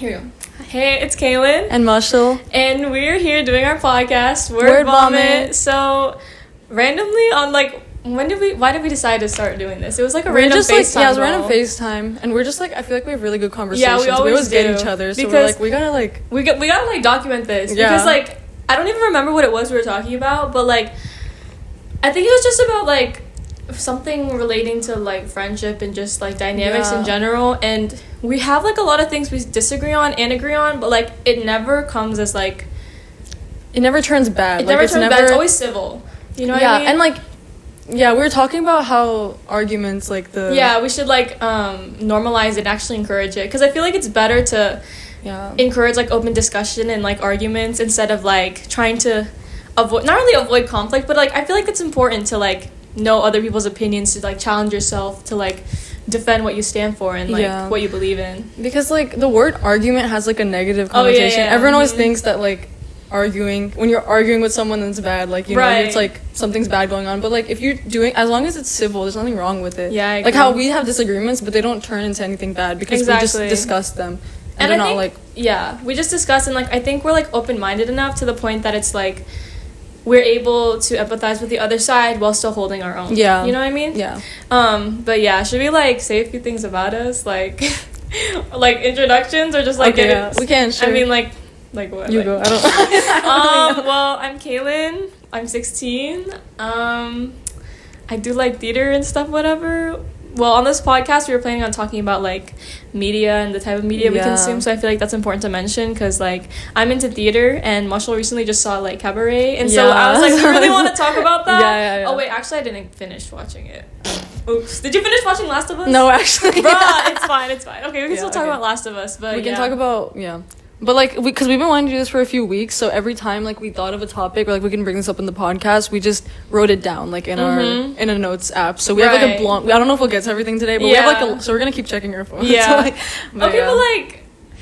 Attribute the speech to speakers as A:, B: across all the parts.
A: Here we go. Hey, it's Kaylin.
B: And Marshall.
A: And we're here doing our podcast, Word Vomit. So, randomly on why did we decide to start doing this? It was like a random FaceTime.
B: It was random FaceTime. And we're just I feel like we have really good conversations.
A: Yeah, we always
B: get each other. So we're we gotta
A: We gotta document this. Yeah. Because I don't even remember what it was we were talking about, but I think it was just about something relating to friendship and just dynamics in general, and we have a lot of things we disagree on and agree on, but it never comes as it
B: never turns bad.
A: It never turns bad. It's always civil. You know what I mean?
B: And we were talking about how arguments we should normalize it and actually encourage it, because I feel it's better to encourage open discussion and arguments instead of trying to avoid conflict, but I feel it's important to know other people's opinions, to challenge yourself, to defend what you stand for and what you believe in, because the word argument has a negative connotation. Everyone always thinks that when you're arguing with someone, that's bad, it's something's bad going on, but if you're doing, as long as it's civil, there's nothing wrong with it. I agree. How we have disagreements, but they don't turn into anything bad because we just discuss them, and they're not
A: we just discuss, and I think we're open-minded enough to the point that it's we're able to empathize with the other side while still holding our own. Yeah. You know what I mean?
B: Yeah.
A: But yeah, should we say a few things about us? Introductions, or just
B: we can, sure.
A: I mean what?
B: You go. I don't
A: well, I'm Kaylin. I'm 16. I do theater and stuff, whatever. Well, on this podcast, we were planning on talking about media and the type of media we consume, so I feel that's important to mention, because I'm into theater, and Marshall recently just saw Cabaret, and so I was we really want to talk about that.
B: Yeah.
A: Oh wait, actually I didn't finish watching it. Oops. Did you finish watching Last of Us?
B: No, actually.
A: Bruh, it's fine. Okay, we can still talk about Last of Us, but
B: we can talk about But because we've been wanting to do this for a few weeks, so every time we thought of a topic, or we can bring this up in the podcast, we just wrote it down in our in a notes app. So we have a long. I don't know if we'll get to everything today, but we have so we're gonna keep checking our phones.
A: Yeah.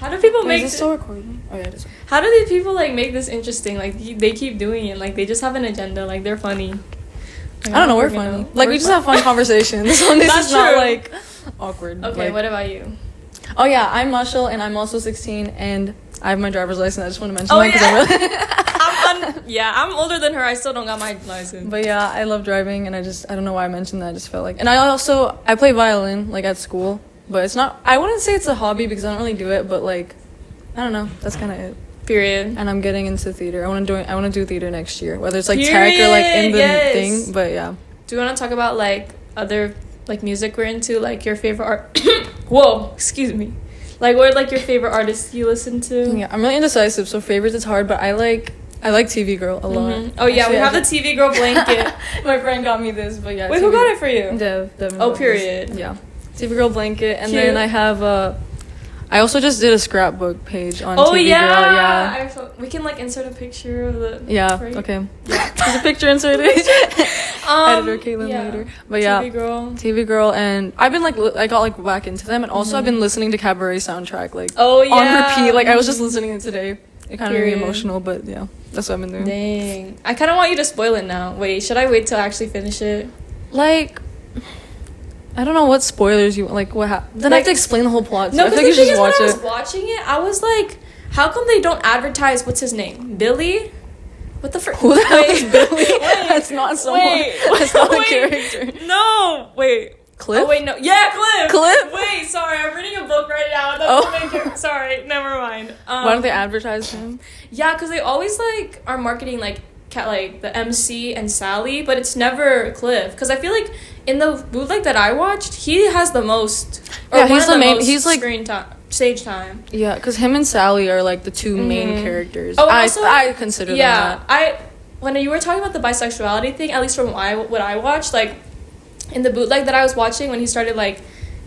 A: How do people make?
B: Is this still recording? Oh yeah, it is.
A: How do these people make this interesting? They keep doing it. They just have an agenda. They're funny.
B: I don't know. We're funny. We just have fun conversations. This is not awkward.
A: Okay, what about you?
B: Oh yeah, I'm Marshall, and I'm also 16, and I have my driver's license. I just want to mention that because
A: I'm older than her. I still don't got my license.
B: But yeah, I love driving, and I don't know why I mentioned that. I just felt and I play violin at school, but it's not. I wouldn't say it's a hobby because I don't really do it, but I don't know. That's kind of it.
A: Period.
B: And I'm getting into theater. I want to do theater next year, whether it's tech or in the thing. But yeah.
A: Do you want to talk about other music we're into, your favorite art? Whoa, excuse me. What are your favorite artists you listen to?
B: Yeah, I'm really indecisive, so favorites it's hard, but I like TV Girl a lot.
A: Mm-hmm. Oh yeah, actually, we have the TV Girl blanket.
B: My friend got me this, but yeah.
A: Wait, who got it for you?
B: Dev.
A: Oh, period.
B: Yeah. TV Girl blanket, and then I have I also just did a scrapbook page on TV Girl. Yeah.
A: We can insert a picture of the.
B: Yeah.
A: Right?
B: Okay. Yeah. There's a picture inserted. Editor Caitlin later. But yeah. TV Girl, and I've been I got back into them, and also I've been listening to Cabaret soundtrack on repeat. I was just listening to it today. It kind of made me emotional, but yeah, that's what I've been doing.
A: Dang. I kind of want you to spoil it now. Wait, should I wait till I actually finish it?
B: I don't know what spoilers you what happened. Then I have to explain the whole plot.
A: No, because the thing is, when I was watching it, I was how come they don't advertise what's his name? Billy? What the
B: Who the hell is Billy? That's not someone. That's not a character.
A: No, wait.
B: Cliff?
A: Oh wait, no. Yeah, Cliff.
B: Cliff?
A: Wait, sorry, I'm reading a book right now. That's sorry, never mind.
B: Why don't they advertise him?
A: Yeah, because they always are marketing the MC and Sally, but it's never Cliff. Because I feel in the bootleg that I watched, he has the most.
B: He's the main. He's
A: screen time, stage time.
B: Yeah, because him and Sally are the two main characters.
A: Oh, also,
B: I consider them that.
A: When you were talking about the bisexuality thing, at least from what I watched, in the bootleg that I was watching, when he started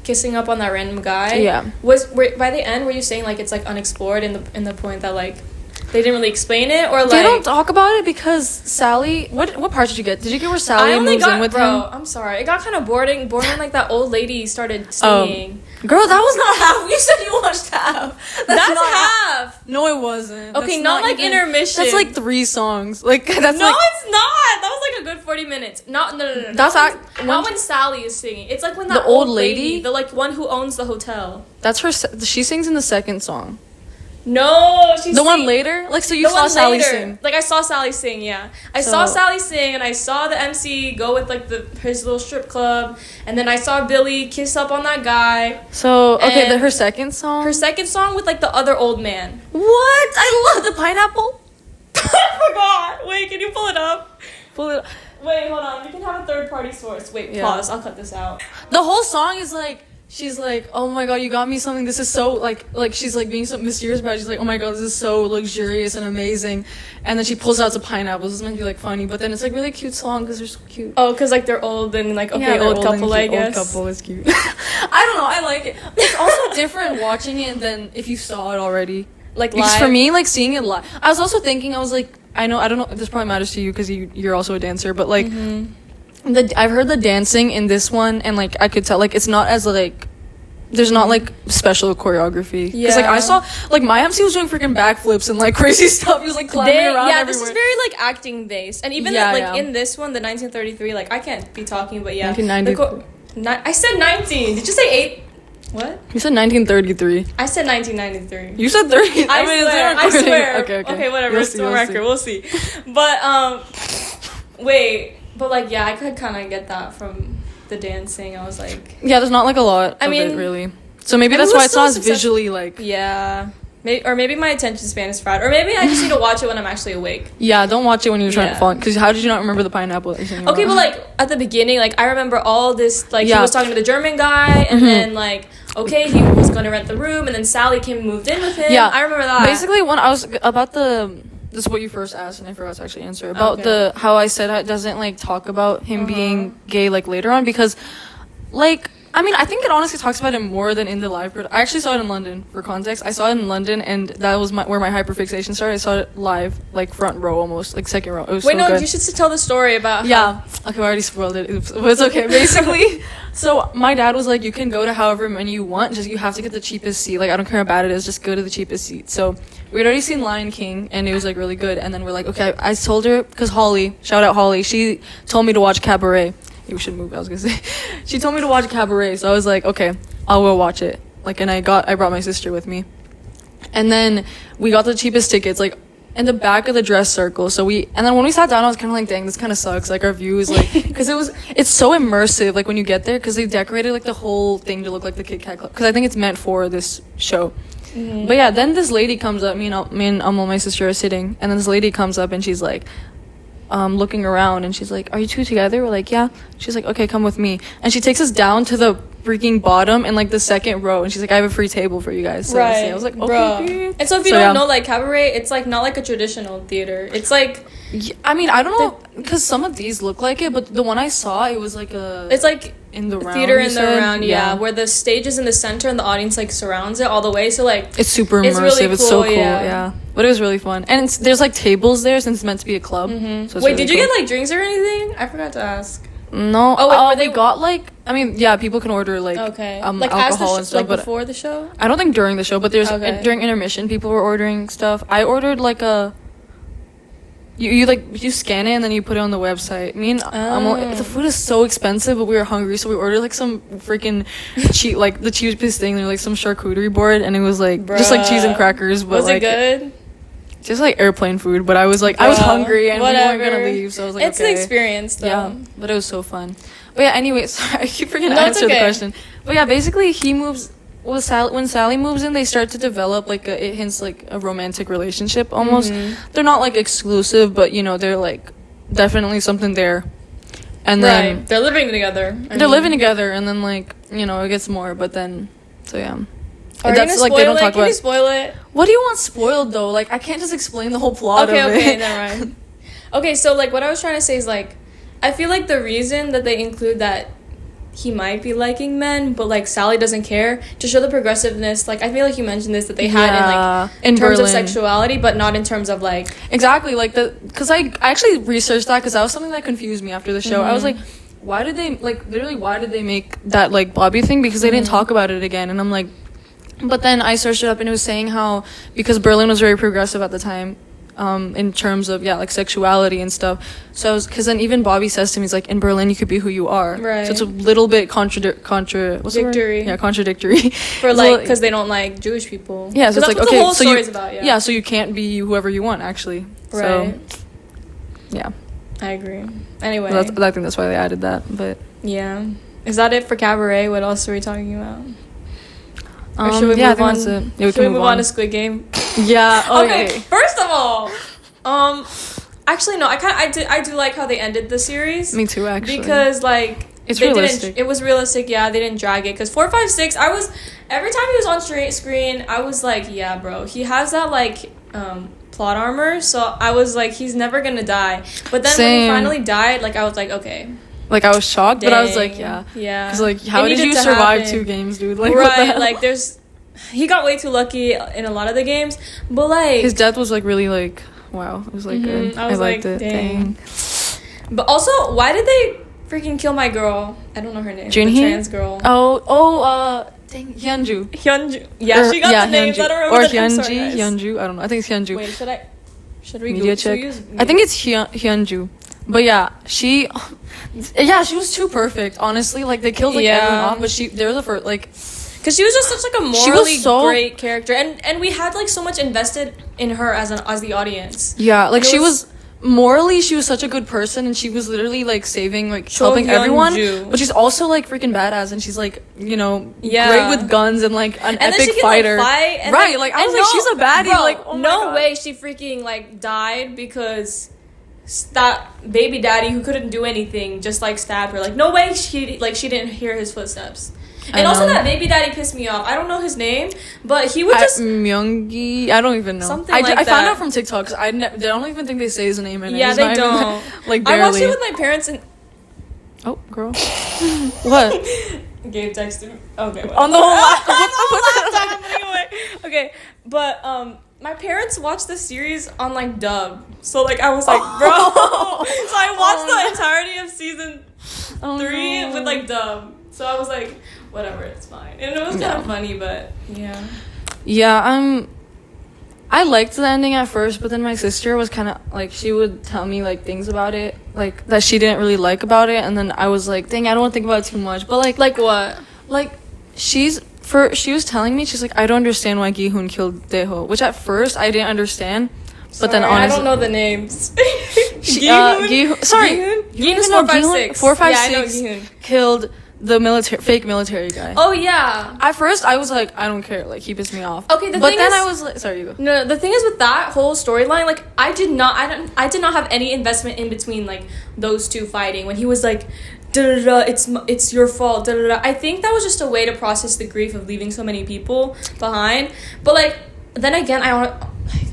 A: kissing up on that random guy, by the end were you saying it's unexplored in the point that they didn't really explain it, or
B: they don't talk about it because Sally. What part did you get? Did you get where Sally moves in with him?
A: I'm sorry, it got kind of boring when that old lady started singing.
B: Girl, that was not half. You said you watched half.
A: That's half.
B: No, it wasn't.
A: Okay, that's not intermission.
B: That's 3 songs. That's
A: no, it's not. That was a good 40 minutes. No.
B: That's
A: not when Sally is singing. It's when
B: the old lady,
A: the one who owns the hotel.
B: That's her. She sings in the second song. No, she's
C: the one later. Like, so you saw Sally sing.
B: Like, I saw Sally sing. Yeah, I saw Sally sing, and I saw the MC go with like his little strip club, and then I saw Billy kiss up on that guy.
C: So okay, her second song.
B: Her second song with like the other old man.
C: What? I love the pineapple.
B: I forgot. Wait, can you pull it up?
C: Pull it up.
B: Wait, hold on. We can have a third-party source. Wait, pause. I'll cut this out.
C: The whole song is like. She's like, oh my god, you got me something. This is so, like she's like being so mysterious about it. She's like, oh my god, this is so luxurious and amazing. And then she pulls out some pineapples. It's meant to be like funny, but then it's like really cute song because they're so cute.
B: Oh, because like they're old and like, okay, old couple, I guess.
C: Old couple is cute. I don't know, I like it. It's also different watching it than if you saw it already.
B: Like
C: because
B: live?
C: for me, like seeing it live. I was also thinking, I was like, I don't know if this probably matters to you because you're also a dancer, but like, I've heard the dancing in this one and like I could tell like it's not as like there's not like special choreography because like I saw like my MC was doing freaking backflips and like crazy stuff. He was like climbing around everywhere.
B: This is very like acting based, and even in this one, the 1933, like I can't be talking, but 1990. I said 19. Did you say 8? What?
C: You said 1933.
B: I said 1993.
C: You said 30.
B: I swear. Okay, whatever.
C: We'll
B: it's the record. We'll see. But wait. But like, yeah, I could kind of get that from the dancing. I was like,
C: yeah, there's not like a lot of it really. So maybe that's why it's not as visually like.
B: Yeah. Maybe my attention span is fried, or maybe I just need to watch it when I'm actually awake.
C: Yeah, don't watch it when you're trying to fall. Because how did you not remember the pineapple? Okay,
B: but like at the beginning, like I remember all this. Like he was talking to the German guy, and then like he was going to rent the room, and then Sally came and moved in with him. Yeah, I remember that.
C: Basically, when I was about this is what you first asked, and I forgot to actually answer about how I said it doesn't like talk about him being gay like later on because, like. I mean, I think it honestly talks about it more than in the live. I actually saw it in London, for context. I saw it in London, and that was where my hyperfixation started. I saw it live, like front row almost, like second row. It was so good.
B: You should tell the story about
C: Okay, I already spoiled it. Oops. But it's okay. Basically, so my dad was like, you can go to however many you want, just you have to get the cheapest seat. Like, I don't care how bad it is, just go to the cheapest seat. So we'd already seen Lion King, and it was like really good. And then we're like, okay, I told her, because Holly, shout out Holly, she told me to watch Cabaret. We should move, I was gonna say. She told me to watch Cabaret, so I was like, okay, I'll go watch it. Like, and I brought my sister with me. And then we got the cheapest tickets, like, in the back of the dress circle. And then when we sat down, I was kind of like, dang, this kind of sucks. Like, our view is like, because it's so immersive, like, when you get there, because they decorated, like, the whole thing to look like the Kit Kat Club. Because I think it's meant for this show. Mm-hmm. But yeah, then this lady comes up, me and my sister are sitting, and then this lady comes up, and she's like, looking around, and she's like, are you two together? We're like, yeah. She's like, okay, come with me. And she takes us down to the freaking bottom in like the second row, and she's like, I have a free table for you guys. So I was like, okay.
B: And so if you don't know, like Cabaret, it's like not like a traditional theater. It's like,
C: I mean, I don't know, because some of these look like it, but the one I saw, it was like it's like in the round,
B: theater in the round, where the stage is in the center and the audience like surrounds it all the way. So like
C: it's super immersive. It's, really cool, it's so cool. Yeah. But it was really fun, and there's like tables there since it's meant to be a club. Mm-hmm. So
B: wait, really did you get like drinks or anything? I forgot to ask.
C: No. They got like, I mean, yeah, people can order like like alcohol and stuff,
B: like,
C: but
B: before the show.
C: I don't think during the show, but there's during intermission, people were ordering stuff. I ordered like a. You scan it and then you put it on the website. The food is so expensive, but we were hungry, so we ordered like some freaking cheap, like the cheapest thing. They're like some charcuterie board, and it was like just like cheese and crackers. But
B: was
C: like,
B: it good?
C: Just like airplane food, but I was like, I was hungry and we weren't gonna leave, so I was like,
B: it's the experience, though.
C: Yeah, but it was so fun. But yeah, anyway, sorry, I keep forgetting to answer the question. But yeah, basically, he moves. When Sally moves in, they start to develop like it hints like a romantic relationship almost. Mm-hmm. They're not like exclusive, but they're like definitely something there. And then
B: they're living together.
C: Living together, and then like it gets more. But then so yeah.
B: That's like they don't talk about. Can you spoil it?
C: What do you want spoiled though? Like I can't just explain the whole plot of it.
B: Okay, never mind. Okay, so like what I was trying to say is like, I feel like the reason that they include that he might be liking men, but like Sally doesn't care, to show the progressiveness. Like I feel like you mentioned this, that they had in terms Berlin. Of sexuality, but not in terms of like
C: exactly like because I actually researched that because that was something that confused me after the show. Mm-hmm. I was like, why did they make that like Bobby thing, because they didn't talk about it again, and I'm like, but then I searched it up and it was saying how because Berlin was very progressive at the time. in terms of like sexuality and stuff. So because then even Bobby says to me, he's like, in Berlin you could be who you are.
A: Right.
C: So it's a little bit contradictory. Yeah, contradictory.
A: For like, because they don't like Jewish people.
C: Yeah, so it's like,
A: okay, the whole story's about.
C: Yeah, so you can't be whoever you want actually.
A: Right.
C: So, yeah.
A: I agree. Anyway,
C: I think that's why they added that. But
A: yeah, is that it for Cabaret? What else are we talking about? Or should we
C: move
A: on?
C: That's it.
A: Yeah, should we move on to Squid Game?
C: Yeah.
A: Okay. First of all, actually no, I do like how they ended the series.
C: Me too, actually.
A: Because like
C: it's realistic.
A: It was realistic. Yeah, they didn't drag it. Because 456, every time he was on straight screen, I was like, yeah, bro, he has that like plot armor. So I was like, he's never gonna die. But then when he finally died, like I was like, okay.
C: Like, I was shocked,
A: Dang.
C: But I was like, yeah.
A: Yeah.
C: Because, like, how did you survive 2 games, dude? Like,
A: right, like, he got way too lucky in a lot of the games, but, like...
C: His death was, like, really, like, wow. It was, like, good. I liked it. Dang.
A: But also, why did they freaking kill my girl? I don't know her name.
C: Junhee?
A: The trans girl.
C: Dang, Hyunju.
A: Yeah, she got the names. I don't remember the names.
C: Hyunju. I don't know. I think it's Hyunju.
A: Wait, should we
C: Media check? I think it's Hyunju. But yeah, she was too perfect, honestly. Like, they killed, like, everyone off, but they're the first, like...
A: Because she was just such, like, a morally great character. And we had, like, so much invested in her as the audience.
C: Yeah, like, she was such a good person, and she was literally, like, saving, like, helping everyone. But she's also, like, freaking badass, and she's, like, you know, great with guns and, like, an epic fighter.
A: Like, fight,
C: right, like, I was like, she's a baddie.
A: Bro,
C: like, oh my God.
A: way she freaking, like, died because... that baby daddy who couldn't do anything just like stabbed her. Like, no way she didn't hear his footsteps. And also that baby daddy pissed me off. I don't know his name, but he would just
C: Myungi. I don't even know.
A: Something like that.
C: I found out from TikTok because I don't even think they say his name in it.
A: Yeah, they don't.
C: Like, barely.
A: I watched it with my parents and
C: oh, girl. What?
A: Gabe texted me. Okay,
C: on the whole
A: laptop. Okay, but my parents watched the series on like dub, so like I was like, bro. So I watched the entirety of season 3 with like dub. So I was like, whatever, it's fine, and it was kind of funny, but yeah.
C: Yeah, I liked the ending at first, but then my sister was kind of like, she would tell me like things about it, like that she didn't really like about it, and then I was like, dang, I don't want to think about it too much. But like
A: what?
C: Like she was telling me, she's like, I don't understand why Gi-hoon killed Daeho, which at first I didn't understand. But then honestly,
A: I don't know the names.
C: Gi-hoon. Sorry,
A: Gi-hoon is 456.
C: 456
A: yeah, I know Gi-hoon.
C: killed the fake military guy.
A: Oh yeah.
C: At first I was like, I don't care, like he pissed me off.
A: Okay,
C: but then I was like, sorry, you go.
A: No, the thing is with that whole storyline, like I did not have any investment in between like those two fighting when he was like, it's your fault. I think that was just a way to process the grief of leaving so many people behind. But like then again,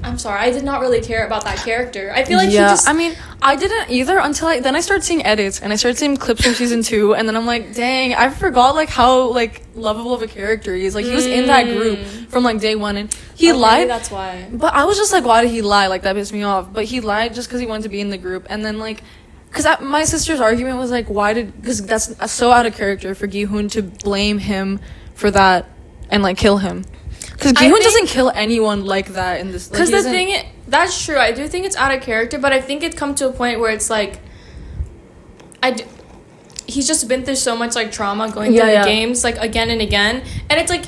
A: I'm sorry, I did not really care about that character. I feel like
C: I mean, I didn't either until then I started seeing edits and I started seeing clips from season 2, and then I'm like, dang, I forgot like how like lovable of a character he is. Like he was in that group from like day 1, and he lied.
A: That's why.
C: But I was just like, why did he lie? Like that pissed me off. But he lied just because he wanted to be in the group, and then like. Because my sister's argument was like, because that's so out of character for Gi-hoon to blame him for that and like kill him. Because Gi-hoon doesn't kill anyone like that in this.
A: Because that's true. I do think it's out of character, but I think it's come to a point where it's like, he's just been through so much like trauma going through the games like again and again, and it's like.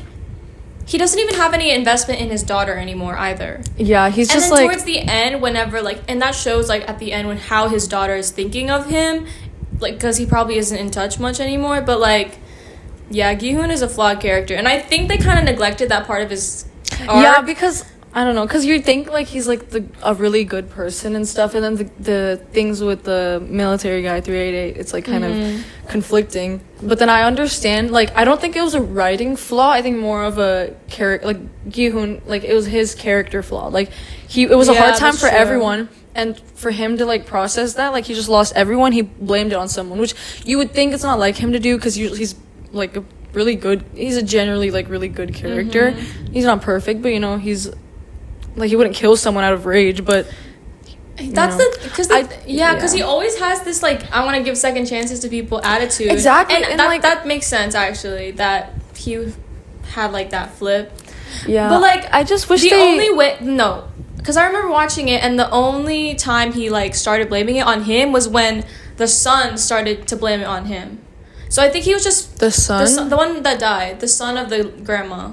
A: He doesn't even have any investment in his daughter anymore either.
C: Yeah, he's just
A: like... And then
C: like...
A: towards the end, whenever, like... And that shows, like, at the end when how his daughter is thinking of him. Like, because he probably isn't in touch much anymore. But, like... Yeah, Gi-hoon is a flawed character. And I think they kind of neglected that part of his arc.
C: Yeah, because... I don't know, because you think, like, he's, like, a really good person and stuff, and then the things with the military guy, 388, it's, like, kind of conflicting. But then I understand, like, I don't think it was a writing flaw, I think more of a character, like, Gi-hoon, like, it was his character flaw. Like, it was a hard time for everyone, and for him to, like, process that, like, he just lost everyone, he blamed it on someone, which you would think it's not like him to do, because he's, like, he's a generally, like, really good character. He's not perfect, but, you know, he's... Like, he wouldn't kill someone out of rage, but...
A: That's because he always has this, like, I want to give second chances to people attitude.
C: Exactly.
A: And that makes sense, actually, that he had, like, that flip.
C: Yeah.
A: But, like...
C: I just wish
B: because I remember watching it, and the only time he like started blaming it on him was when the son started to blame it on him. So I think he was just the one that died, the son of the grandma,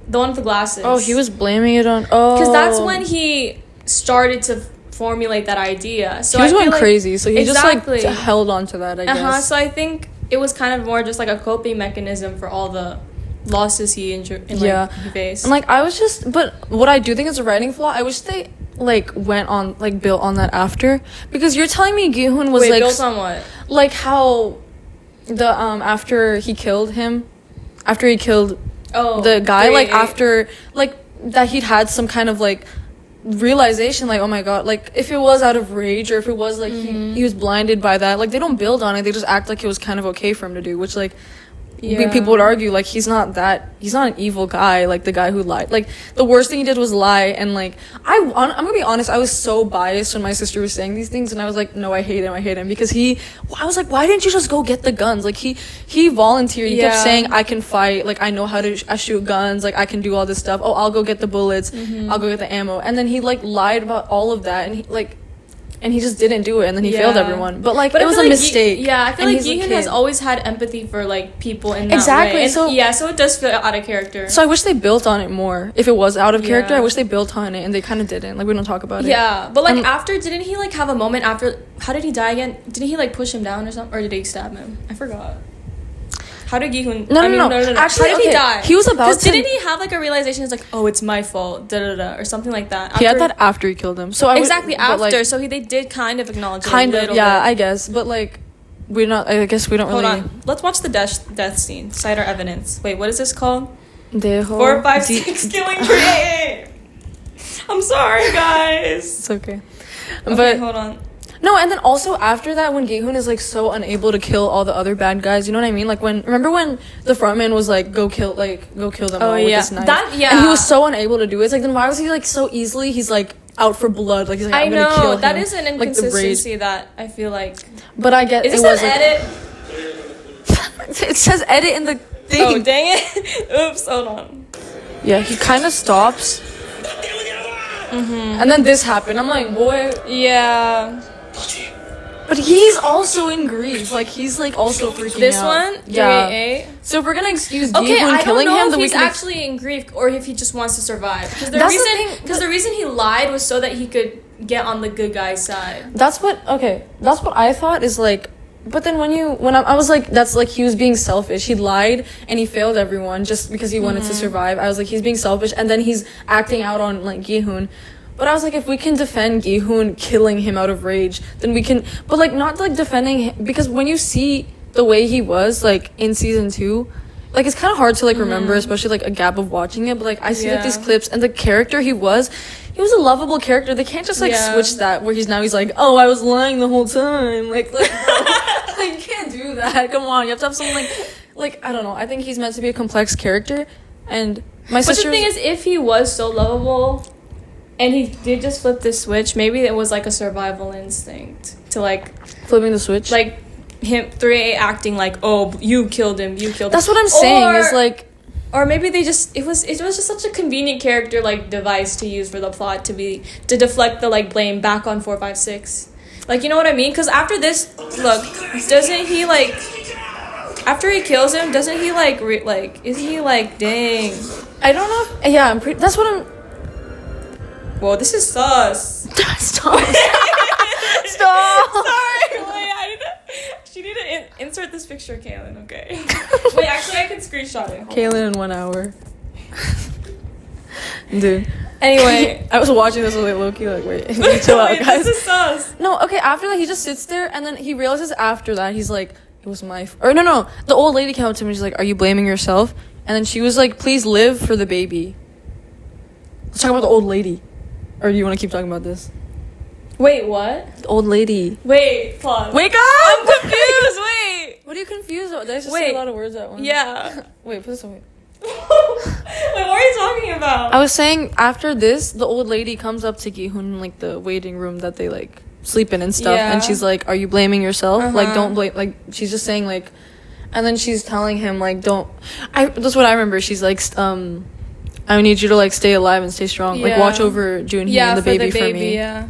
B: the one with the glasses.
C: Oh, he was blaming it on.
B: Because that's when he started to formulate that idea. So
C: he was going crazy. So he just like held on to that. I guess.
B: So I think it was kind of more just like a coping mechanism for all the losses he faced.
C: And like but what I do think is a writing flaw. I wish they like went on like built on that after, because you're telling me Gi-hun was like
B: built on what?
C: Like how the after he killed the guy, like after like that he'd had some kind of like realization, like, oh my god, like if it was out of rage or if it was like he was blinded by that, like they don't build on it, they just act like it was kind of okay for him to do, which like people would argue like he's not an evil guy, like the guy who lied. Like the worst thing he did was lie. And like I'm gonna be honest, I was so biased when my sister was saying these things, and I was like, no, I hate him because I was like, why didn't you just go get the guns? Like he volunteered. He kept saying, I can fight, like I know how to shoot guns, like I can do all this stuff. Oh, I'll go get the bullets, I'll go get the ammo. And then he like lied about all of that, and he just didn't do it, and then he failed everyone. But it was a mistake.
B: I feel like Gi-hun has always had empathy for like people in that way. And so it does feel out of character.
C: So I wish they built on it more. If it was out of character, I wish they built on it, and they kind of didn't. Like we don't talk about it.
B: Yeah, but like after, didn't he like have a moment after? How did he die again? Didn't he like push him down or something, or did he stab him? I forgot. How did Gi-hun...
C: No. Actually,
B: how did he die?
C: He was about to...
B: didn't he have, like, a realization? It's like, oh, it's my fault, or something like that.
C: He had that after he killed him. So
B: they did kind of acknowledge it a little bit.
C: I guess. But, like, I guess we don't really...
B: Hold on. Let's watch the death scene. Cite our evidence. Wait, what is this called?
C: 4,
B: 5, 6 killing tree. I'm sorry, guys.
C: It's okay.
B: But hold on.
C: No, and then also after that, when Gi-hun is like so unable to kill all the other bad guys, you know what I mean? Like remember when the frontman was like, go kill them all with this knife? And he was so unable to do it. It's like, then why was he like so easily? He's like out for blood. Like he's like, I'm gonna kill him.
B: That is an inconsistency that I feel like.
C: But I get.
B: Is this an edit?
C: It says edit in the thing.
B: Oh dang it! Oops, hold on.
C: Yeah, he kind of stops. And then this happened. I'm like, boy.
B: Yeah.
C: But he's also in grief. Like, he's, like, also freaking
B: this
C: out.
B: This one? 388?
C: So if we're gonna excuse Gi-hun killing him, then
B: if he's actually in grief or if he just wants to survive. Because the reason he lied was so that he could get on the good guy's side.
C: That's what I thought is, like... But then when I was like, that's, like, he was being selfish. He lied and he failed everyone just because he wanted to survive. I was like, he's being selfish. And then he's acting out on, like, Gi-hun. But I was like, if we can defend Gi-hun killing him out of rage, then we can... But, like, not, like, defending him... Because when you see the way he was, like, in season 2, like, it's kind of hard to, like, remember, especially, like, a gap of watching it. But, like, I see, like, these clips, and the character he was a lovable character. They can't just, like, switch that, where he's like, oh, I was lying the whole time. Like you can't do that. Come on, you have to have something, like, I don't know. I think he's meant to be a complex character, and my sister...
B: But the thing is, if he was so lovable... And he did just flip the switch. Maybe it was like a survival instinct to like
C: flipping the switch.
B: Like him 3A acting like, oh, you killed him.
C: That's what I'm saying. Is like,
B: or maybe it was just such a convenient character like device to use for the plot to deflect the like blame back on 456. Like, you know what I mean? Because after this, look, doesn't he like after he kills him? Doesn't he like is he like dang?
C: I don't know. That's what I'm.
B: Whoa, this is sus.
C: Stop.
B: Sorry, wait, she need to insert this picture of Kaylin, okay? Wait, actually, I can screenshot it.
C: Kaylin in 1 hour. Dude.
B: Anyway.
C: I was watching this with low-key, like, wait, chill out, guys.
B: This is sus.
C: No, okay, after that, he just sits there, and then he realizes after that, he's like, it was my... No, the old lady came up to me, she's like, are you blaming yourself? And then she was like, please live for the baby. Let's talk about the old lady. Or do you want to keep talking about this?
B: Wait, what?
C: The old lady.
B: Wait, pause.
C: Wake up!
B: I'm confused, wait!
C: What are you confused about? Did I just say a lot of words at once?
B: Yeah.
C: Wait, put this away.
B: Wait, what are you talking about?
C: I was saying, after this, the old lady comes up to Gi-hun in, like, the waiting room that they, like, sleep in and stuff. Yeah. And she's like, are you blaming yourself? Like, don't blame... Like, she's just saying, like... And then she's telling him, like, don't... That's what I remember. She's like, I need you to like stay alive and stay strong.
B: Yeah.
C: Like watch over Junhee and the baby for me.
B: Yeah.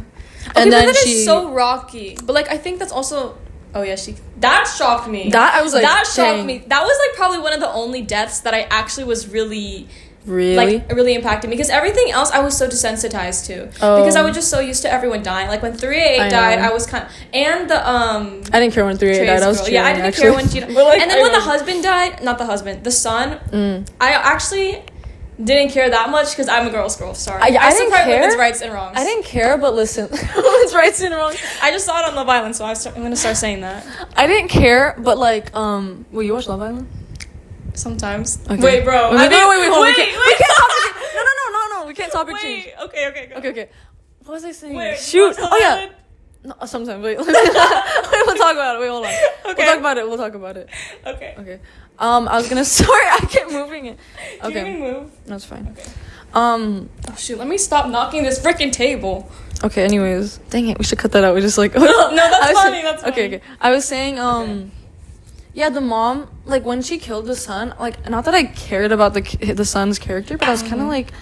C: And then
B: that
C: she
B: is so rocky. But like I think that's also. Oh yeah, that shocked me.
C: That I was like,
B: that shocked me. That was like probably one of the only deaths that I actually was really really impacted me, because everything else I was so desensitized to, because I was just so used to everyone dying. Like when 388 died, I was kind of, and the
C: I didn't care when 388 died. I was cheering,
B: I didn't care when she died. Like, and then when the husband died, not the husband, the son, I actually didn't care that much because I'm a girl's girl. Sorry, I
C: didn't
B: support
C: care.
B: women's rights and wrongs.
C: I didn't care, but listen, women's rights and wrongs.
B: I just saw it on Love Island, so I'm gonna start saying that.
C: I didn't care, but like, will you watch Love Island?
B: Sometimes.
C: Okay.
B: Wait, bro.
C: Wait, hold on. We can't topic. No. We can't topic change.
B: Okay. Go.
C: Okay. What was I saying?
B: Wait,
C: shoot. Oh yeah. No, sometimes. Wait. We'll talk about it. Wait, hold on.
B: Okay.
C: We'll talk about it.
B: Okay.
C: I was gonna. Sorry, I kept moving it. Okay.
B: Can you move?
C: No, it's fine.
B: Okay.
C: Oh
B: shoot. Let me stop knocking this freaking table.
C: Okay. Anyways, dang it. We should cut that out. We just like.
B: No, that's funny. That's funny.
C: Okay. I was saying. Yeah, the mom, like, when she killed the son, like, not that I cared about the son's character, but I was kind of like,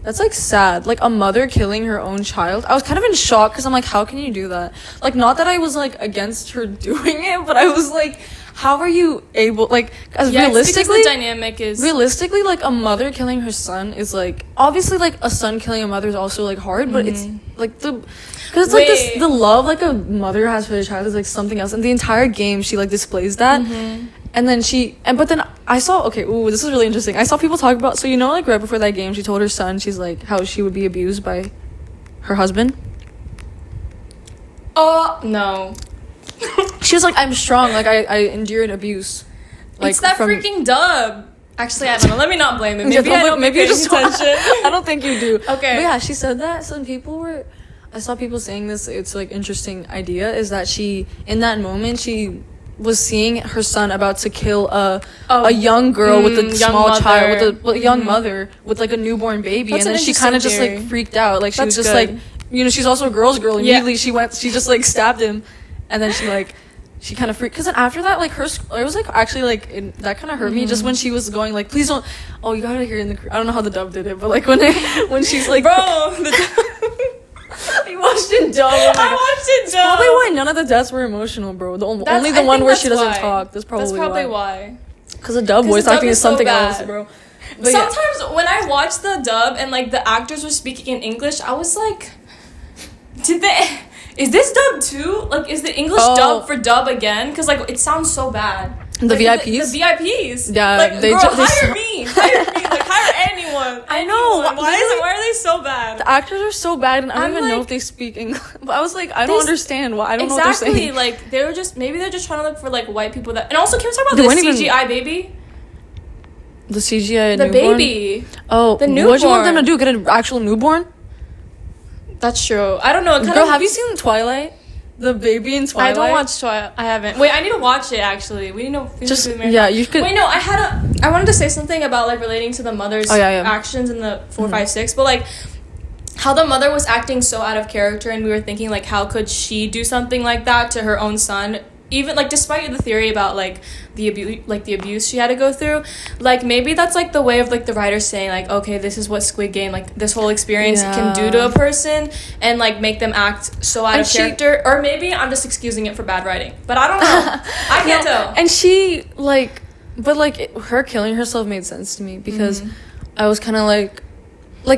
C: that's, like, sad. Like, a mother killing her own child. I was kind of in shock, because I'm like, how can you do that? Like, not that I was, like, against her doing it, but I was like, how are you able, like, realistically,
B: the dynamic is...
C: Realistically, like, a mother killing her son is, like, obviously, like, a son killing a mother is also, like, hard, but it's, like, because it's, like, the love, like, a mother has for the child is, like, something else. And the entire game, she, like, displays that. And then but then I saw, this is really interesting. I saw people talk about, so, you know, like, right before that game, she told her son, she's, like, how she would be abused by her husband.
B: No.
C: She was like, I'm strong, like, I endured abuse. Like,
B: it's that freaking dub. Actually, I don't know. Let me not blame it. Maybe you just attention.
C: I don't think you do.
B: Okay.
C: But yeah, she said that. Some people I saw people saying this. It's like interesting idea is that in that moment, she was seeing her son about to kill a young girl with a small child, with a young mother with like a newborn baby.
B: That's
C: and then she kind of just like freaked out. Like she was just like, you know, she's also a girl's girl. Immediately she just like stabbed him, and then she kind of freaked, because then after that, like, it was, like, actually, like, that kind of hurt me, just when she was going, like, please don't, you gotta hear I don't know how the dub did it, but, like, when she's, like,
B: bro,
C: you watched it dub.
B: I watched it dub.
C: Probably why none of the deaths were emotional, bro. Only the one where she doesn't talk. That's probably why. Because the dub voice acting is something else, bro.
B: But sometimes when I watch the dub and, like, the actors were speaking in English, I was like, is this dub too? Like, is the English dub for dub again? Because, like, it sounds so bad.
C: The VIPs?
B: The VIPs.
C: Yeah.
B: Like, girl, hire me. Like, hire anyone.
C: I know.
B: Why are they so bad?
C: The actors are so bad, and I don't even know if they speak English. But I was like, I don't understand. I don't know what they're saying.
B: Exactly. Like, maybe they're just trying to look for, like, white people that... And also, can we talk about the CGI baby?
C: The CGI
B: the
C: newborn?
B: Baby.
C: Oh,
B: the newborn.
C: What do you want them to do? Get an actual newborn?
B: That's true. I don't know.
C: Girl, have you seen Twilight? The baby in Twilight?
B: I don't watch Twilight. I haven't. Wait, I need to watch it, actually. We need to...
C: Yeah, you could...
B: Wait, no, I wanted to say something about, like, relating to the mother's actions in the 4, 5, 6, but, like, how the mother was acting so out of character, and we were thinking, like, how could she do something like that to her own son? Even, like, despite the theory about, like, the abuse she had to go through, like, maybe that's, like, the way of, like, the writers saying, like, okay, this is what Squid Game, like, this whole experience can do to a person, and, like, make them act so out of character. Or maybe I'm just excusing it for bad writing. But I don't know. I can't tell.
C: And she, like, but, like, her killing herself made sense to me, because I was kind of, like,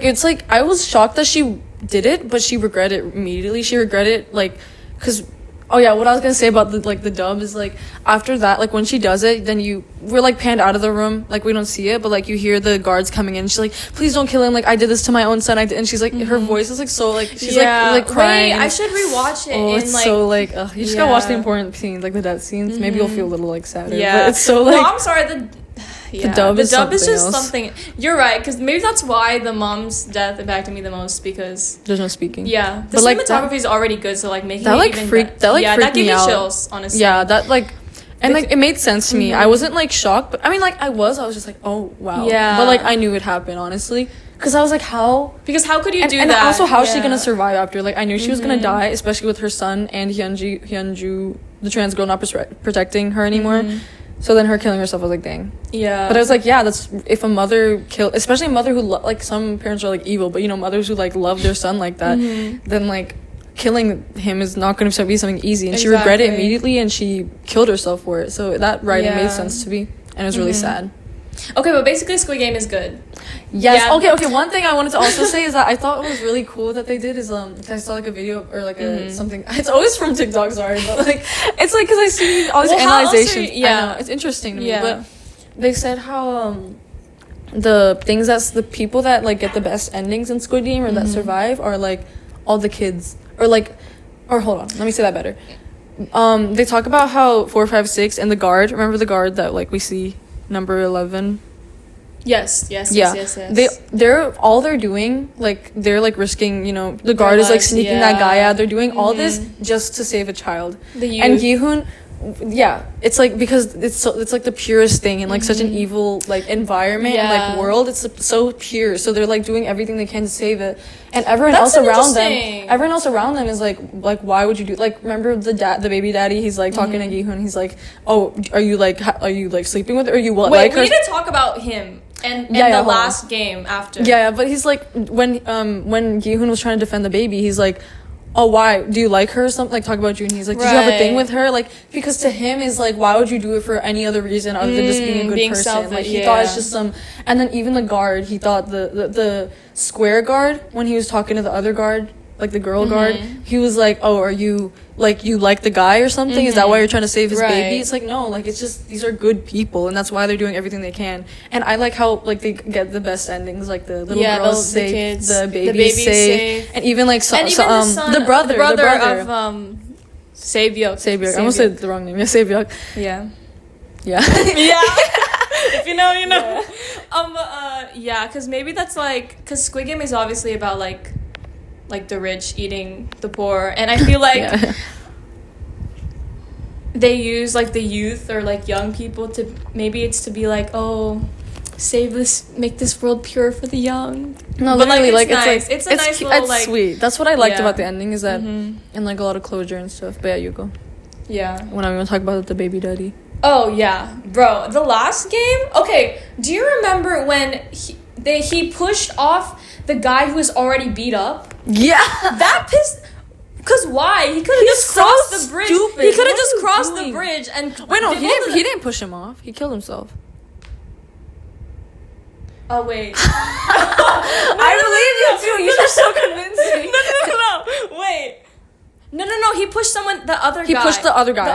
C: it's, like, I was shocked that she did it, but she regretted it immediately. She regretted, like, because... Oh yeah, what I was gonna say about the dub is, like, after that, like, when she does it, then we're like panned out of the room, like, we don't see it, but, like, you hear the guards coming in. She's like, please don't kill him, like, I did this to my own son. And she's like, her voice is like so, like, she's like crying.
B: Wait, I should rewatch it.
C: Oh, it's like, so, like, you just gotta watch the important scenes, like the death scenes. Maybe you'll feel a little, like, sadder. But it's so, like,
B: well, I'm sorry, the dub is just something. You're right, because maybe that's why the mom's death impacted me the most, because
C: there's no speaking.
B: Yeah, the cinematography is already good, so, like, making
C: that, like,
B: even
C: freaked that
B: gave
C: me
B: me chills, honestly.
C: Yeah, that, like, and, like, it made sense to me. I wasn't, like, shocked, but I mean, like, I was just like, oh wow. Yeah, but, like, I knew it happened, honestly, because I was like, how?
B: Because how could you do that?
C: And also, how is she gonna survive after? Like, I knew she was gonna die, especially with her son and Hyunju, the trans girl, not protecting her anymore. So then her killing herself was like, dang.
B: Yeah.
C: But I was like, yeah, that's if a mother especially a mother who like some parents are like evil, but you know, mothers who like love their son like that, then like killing him is not going to be something easy. And she regretted it immediately, and she killed herself for it. So that writing made sense to me, and it was really sad.
B: Okay, but basically Squid Game is good.
C: Yes. Yeah. Okay. One thing I wanted to also say is that I thought it was really cool that they did is I saw like a video or like a something. It's always from TikTok, sorry, but like it's like because I see all these analyzations. I know, it's interesting to me. But they said how the things that's the people that like get the best endings in Squid Game or that survive are like all the kids or hold on, let me say that better. They talk about how 4, 5, 6 and the guard. Remember the guard that like we see. Number 11.
B: Yes.
C: They're doing like they're like risking, you know, the guard is like sneaking that guy out. They're doing all this just to save a child. And Gi-hoon, it's like because it's like the purest thing in like such an evil like environment and like world. It's so pure, so they're like doing everything they can to save it. And everyone else around them is like why would you do, like, remember the baby daddy, he's like talking to Gi-hoon, he's like, oh, are you like sleeping with her, or you
B: Wait,
C: like her?
B: We need to talk about him and the last game after.
C: But he's like when Gi-hoon was trying to defend the baby, he's like, oh, why do you like her or something, like talk about you, and he's like, did you have a thing with her, like, because to him is like, why would you do it for any other reason other than just being a good person, selfish, like he thought it's just some. And then even the guard, he thought the square guard, when he was talking to the other guard, like the girl guard, he was like, oh, are you like, you like the guy or something, is that why you're trying to save his baby? It's like, no, like, it's just these are good people, and that's why they're doing everything they can. And I like how like they get the best endings, like the little girls safe, the kids, the baby's safe, and even like the brother
B: of Sae-byuk.
C: I almost said the wrong name. Sae-byuk.
B: Yeah. If you know, you know. Because maybe that's like, because Squid Game is obviously about like the rich eating the poor, and I feel like they use like the youth or like young people to, maybe it's to be like, oh, make this world pure for the young.
C: No, but literally, like,
B: nice. It's a nice little, like,
C: sweet. That's what I liked about the ending, is that and like a lot of closure and stuff. But yeah, you go.
B: Yeah.
C: When I'm gonna talk about the baby daddy.
B: Oh yeah, bro, the last game. Okay, do you remember when he pushed off the guy who was already beat up?
C: Yeah.
B: That pissed. Cause why? He could have just crossed the bridge. Stupid. He could have just crossed the bridge and.
C: Wait, no, he didn't push him off. He killed himself.
B: Oh wait.
C: I believe you too. You're so convincing.
B: No. Wait. No. He pushed someone. The other guy.
C: He pushed the other guy.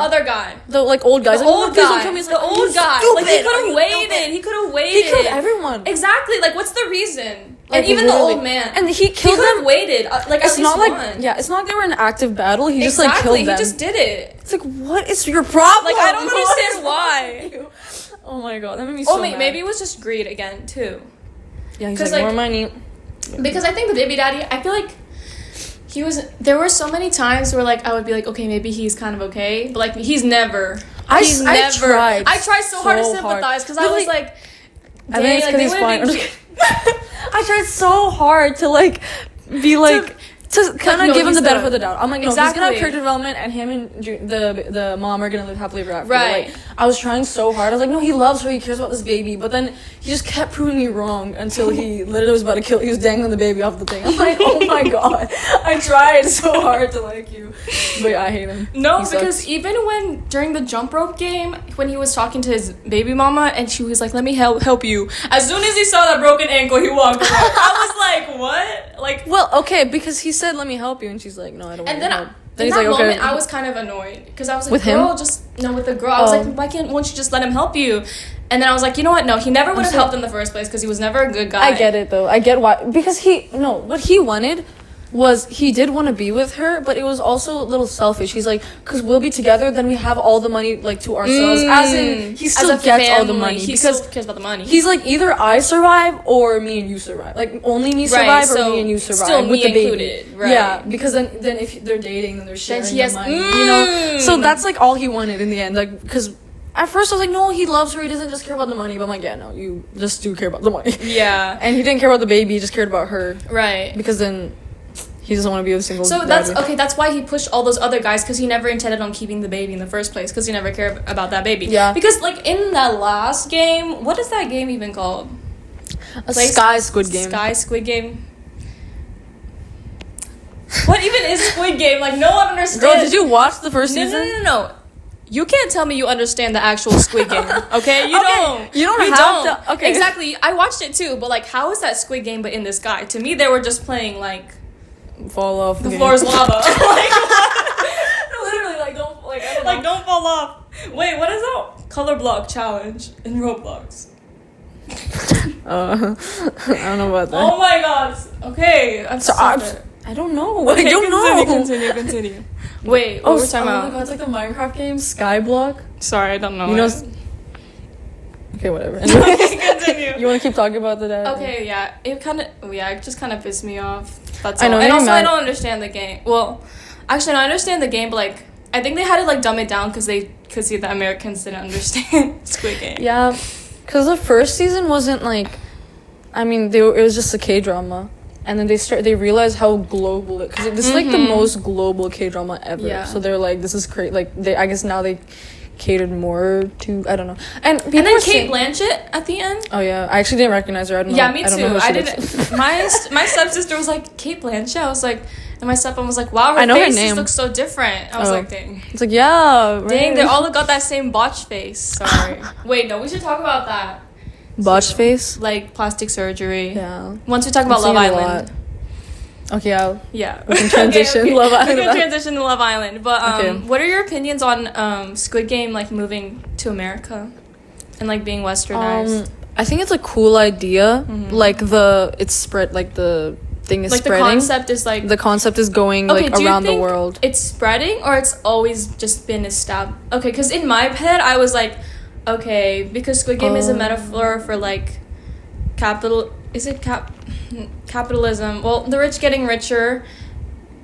C: The like old guys.
B: The old guy.
C: The old guy.
B: Like, he could have waited. He killed
C: everyone.
B: Exactly. Like, what's the reason?
C: Like,
B: and even the old man.
C: And he killed them.
B: He could have waited. Like,
C: it's
B: at
C: not
B: least
C: like
B: one.
C: Yeah, it's not like they were in active battle. He just like killed them.
B: He just did it.
C: It's like, what is your problem?
B: Like, I don't understand why.
C: Oh my god, that made me so mad.
B: Maybe it was just greed again too.
C: Yeah, he's like, more money.
B: Because I think the baby daddy, I feel like there were so many times where like I would be like, okay, maybe he's kind of okay, but like he's never. I tried so hard to sympathize because I was like,
C: I think it's because he's fine. I tried so hard to like be like to kind of give him the benefit of the doubt. I'm like, no, he's gonna have character development, and him and the mom are gonna live happily ever after.
B: Right.
C: Like, I was trying so hard. I was like, no, he loves her. He cares about this baby. But then he just kept proving me wrong until he literally was about to kill. He was dangling the baby off the thing. I'm like, oh my god. I tried so hard to like you, but I hate him.
B: No, because even when during the jump rope game, when he was talking to his baby mama, and she was like, "Let me help you." As soon as he saw that broken ankle, he walked away. I was like, what? Like,
C: well, okay, because he said, "Let me help you," and she's like, "No, I don't want to help."
B: Then he's like, okay. I was kind of annoyed because I was like, with girl, with the girl. I was like, won't you just let him help you? And then I was like, you know what? No, he never would have helped in the first place because he was never a good guy.
C: I get it though. I get why, because what he wanted was, he did want to be with her, but it was also a little selfish. He's like, because we'll be together, then we have all the money like to ourselves. As in, he still gets all the money.
B: He
C: because
B: still cares about the money.
C: He's like, either I survive or me and you survive. Like, only me survive or me and you survive.
B: Still
C: with
B: me
C: the baby.
B: Included, right?
C: Yeah, because then if they're dating, then they're sharing the money. You know, so that's like all he wanted in the end. Like, because at first I was like, no, he loves her. He doesn't just care about the money. But I'm like, yeah, no, you just do care about the money.
B: Yeah.
C: And he didn't care about the baby. He just cared about her.
B: Right.
C: Because then He doesn't want to be a single.
B: So that's okay. That's why he pushed all those other guys, because he never intended on keeping the baby in the first place, because he never cared about that baby.
C: Yeah.
B: Because like in that last game, what is that game even called?
C: Squid Game.
B: Squid Game. What even is Squid Game? Like, no one understands.
C: Girl, did you watch the first season?
B: No. You can't tell me you understand the actual Squid Game, okay? You don't.
C: You don't have to. Okay.
B: Exactly. I watched it too, but like, how is that Squid Game but in this guy? To me, they were just playing like
C: fall off.
B: The floor is lava. Like, literally, like don't
C: I don't know.
B: like don't fall off. Wait, what is that color block challenge in Roblox?
C: I don't know about that.
B: Oh my god. Okay,
C: I don't know.
B: Okay,
C: I don't know.
B: Continue. Wait, what were we talking about?
C: Oh my god, it's like the Minecraft game Skyblock.
B: Sorry, I don't know.
C: You know. Okay, whatever.
B: Continue.
C: You want to keep talking about the dad?
B: Okay, yeah. It just kind of pissed me off. That's
C: I
B: all.
C: know.
B: And also, I don't understand the game. Well, actually, no, I understand the game, but like, I think they had to like dumb it down because the Americans didn't understand Squid Game.
C: Yeah, because the first season wasn't like, I mean, it was just a K-drama. And then they realized how global it, because this is like the most global K-drama ever.
B: Yeah.
C: So they're like, this is great. Like I guess now they catered more to, I don't know. And
B: then Kate Blanchett at the end.
C: Oh yeah, I actually didn't recognize her. I don't know.
B: Yeah, me too.
C: I
B: didn't. My stepsister was like, Kate Blanchett. I was like, and my stepmom was like, wow, her face just looks so different. I was like, dang.
C: It's like, yeah, right.
B: Dang, they all got that same botch face. Sorry. Wait, no, we should talk about that.
C: Botch face?
B: Like plastic surgery.
C: Yeah.
B: Once we talk about Love Island.
C: Okay,
B: yeah.
C: We can transition
B: okay.
C: Love Island.
B: We can transition to Love Island. But what are your opinions on Squid Game like moving to America and like being westernized?
C: I think it's a cool idea. Like it's spread, like the thing is spreading.
B: The concept is like,
C: the concept is going like around the world.
B: It's spreading, or it's always just been established? Okay, because in my head I was like, okay, because Squid Game is a metaphor for like capitalism. Well, the rich getting richer.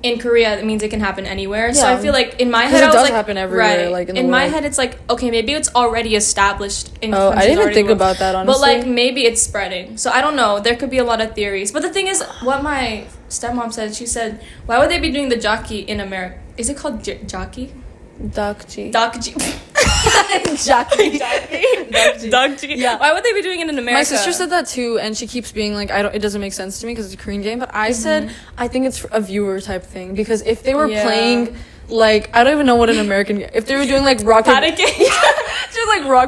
B: In Korea, it means it can happen anywhere. Yeah. So I feel like in my head, I was like,
C: happen everywhere.
B: Right.
C: Like
B: in my head, it's like, okay, maybe it's already established in countries.
C: I didn't even think about that, honestly.
B: But like maybe it's spreading. So I don't know. There could be a lot of theories. But the thing is, what my stepmom said, she said, why would they be doing the jockey in America? Is it called jockey?
C: Dakji.
B: Dakji. Yeah. Why would they be doing it in America?
C: My sister said that too, and she keeps being like, it doesn't make sense to me because it's a Korean game. But I said, I think it's a viewer type thing, because if they were playing, like, I don't even know what an American, if they were doing like rock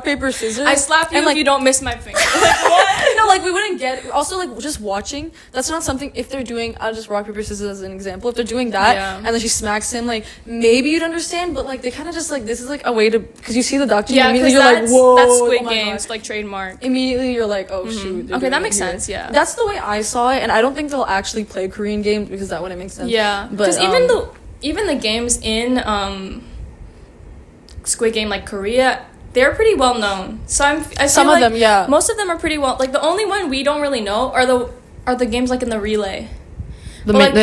C: paper scissors,
B: I slap you if you don't miss my finger. Like, what?
C: No, like we wouldn't get. Also, like just watching, that's not something. If they're doing, I'll just rock paper scissors as an example. If they're doing that, and then she smacks him, like maybe you'd understand. But like they kind of just like, this is like a way to, because you see the doctor, immediately you're like, whoa,
B: that's Squid Games, like trademark.
C: Immediately you're like, oh shoot.
B: Okay, that makes sense. Yeah,
C: that's the way I saw it, and I don't think they'll actually play Korean games because that wouldn't make sense.
B: Yeah, because even the games in Squid Game, like Korea, they're pretty well known. So I feel
C: some
B: like
C: of them, yeah.
B: Most of them are pretty well. Like the only one we don't really know are the games like in the relay.
C: We don't